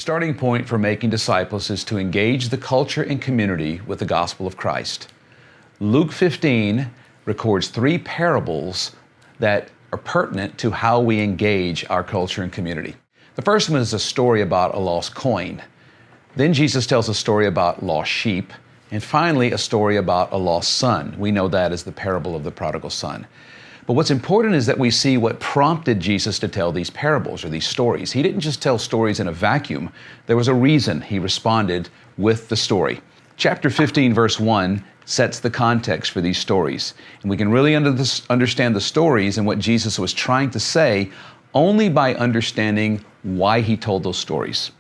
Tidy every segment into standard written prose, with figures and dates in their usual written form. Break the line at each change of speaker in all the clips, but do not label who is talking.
starting point for making disciples is to engage the culture and community with the gospel of Christ. Luke 15 records 3 parables that are pertinent to how we engage our culture and community. The first one is a story about a lost coin. Then Jesus tells a story about lost sheep. And finally, a story about a lost son. We know that as the parable of the prodigal son. But what's important is that we see what prompted Jesus to tell these parables or these stories. He didn't just tell stories in a vacuum. There was a reason he responded with the story. Chapter 15, verse 1 sets the context for these stories. And we can really understand the stories and what Jesus was trying to say only by understanding why he told those stories.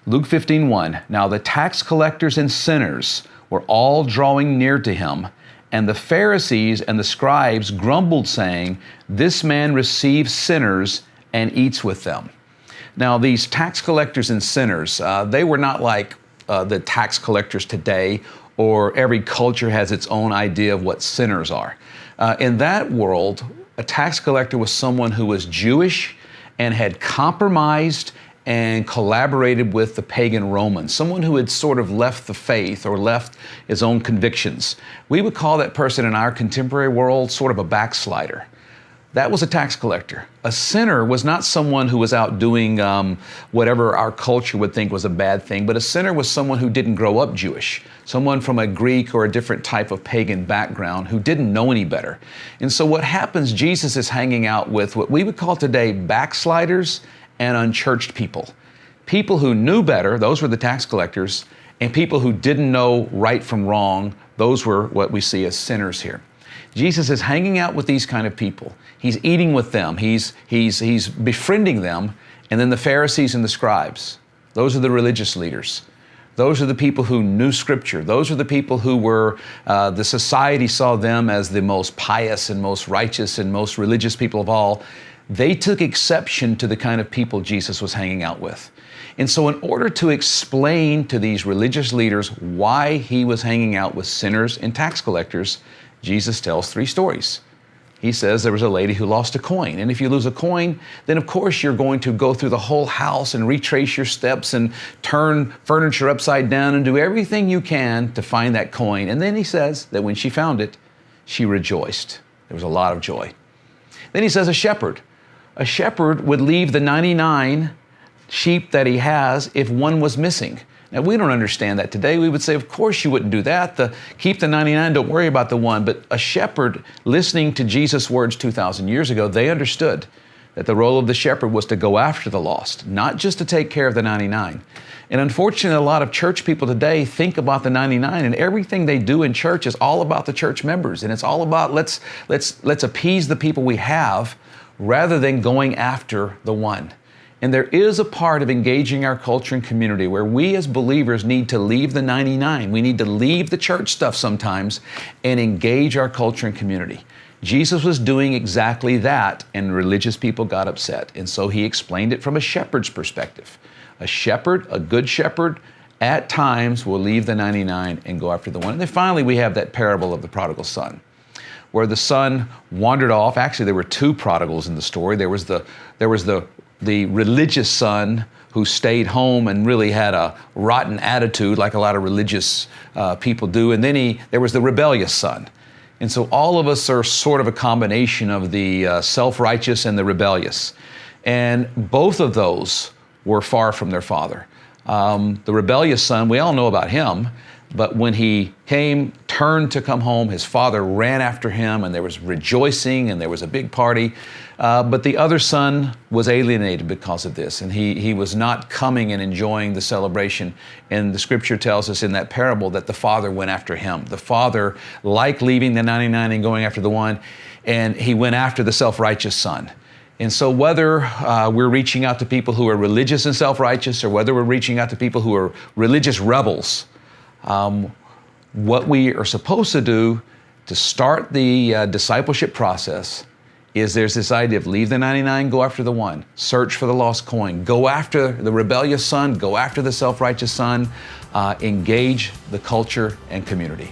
Luke 15:1, now the tax collectors and sinners were all drawing near to him, and the Pharisees and the scribes grumbled, saying, this man receives sinners and eats with them. Now these tax collectors and sinners, they were not like the tax collectors today, or every culture has its own idea of what sinners are. In that world, a tax collector was someone who was Jewish and had compromised and collaborated with the pagan Romans, someone who had sort of left the faith or left his own convictions. We would call that person in our contemporary world sort of a backslider. That was a tax collector. A sinner was not someone who was out doing whatever our culture would think was a bad thing, but a sinner was someone who didn't grow up Jewish, someone from a Greek or a different type of pagan background who didn't know any better. And so what happens, Jesus is hanging out with what we would call today backsliders and unchurched people. People who knew better, those were the tax collectors, and people who didn't know right from wrong, those were what we see as sinners here. Jesus is hanging out with these kind of people. He's eating with them. He's befriending them. And then the Pharisees and the scribes, those are the religious leaders. Those are the people who knew Scripture. Those are the people who were, the society saw them as the most pious and most righteous and most religious people of all. They took exception to the kind of people Jesus was hanging out with. And so in order to explain to these religious leaders why he was hanging out with sinners and tax collectors, Jesus tells 3 stories. He says there was a lady who lost a coin. And if you lose a coin, then of course you're going to go through the whole house and retrace your steps and turn furniture upside down and do everything you can to find that coin. And then he says that when she found it, she rejoiced. There was a lot of joy. Then he says a shepherd. A shepherd would leave the 99 sheep that he has if one was missing. Now, we don't understand that today. We would say, of course you wouldn't do that. Keep the 99, don't worry about the one. But a shepherd, listening to Jesus' words 2,000 years ago, they understood that the role of the shepherd was to go after the lost, not just to take care of the 99. And unfortunately, a lot of church people today think about the 99, and everything they do in church is all about the church members. And it's all about let's appease the people we have rather than going after the one. And there is a part of engaging our culture and community where we as believers need to leave the 99. We need to leave the church stuff sometimes and engage our culture and community. Jesus was doing exactly that, and religious people got upset. And so he explained it from a shepherd's perspective. A shepherd, a good shepherd, at times will leave the 99 and go after the one. And then finally, we have that parable of the prodigal son, where the son wandered off. Actually, there were 2 prodigals in the story. There was the religious son who stayed home and really had a rotten attitude like a lot of religious people do. And then there was the rebellious son. And so all of us are sort of a combination of the self-righteous and the rebellious. And both of those were far from their father. The rebellious son, we all know about him. But when he turned to come home, his father ran after him, and there was rejoicing, and there was a big party. But the other son was alienated because of this, and he was not coming and enjoying the celebration. And the Scripture tells us in that parable that the father went after him. The father liked leaving the 99 and going after the one, and he went after the self-righteous son. And so whether we're reaching out to people who are religious and self-righteous, or whether we're reaching out to people who are religious rebels, what we are supposed to do to start the discipleship process is there's this idea of leave the 99, go after the one, search for the lost coin, go after the rebellious son, go after the self-righteous son, engage the culture and community.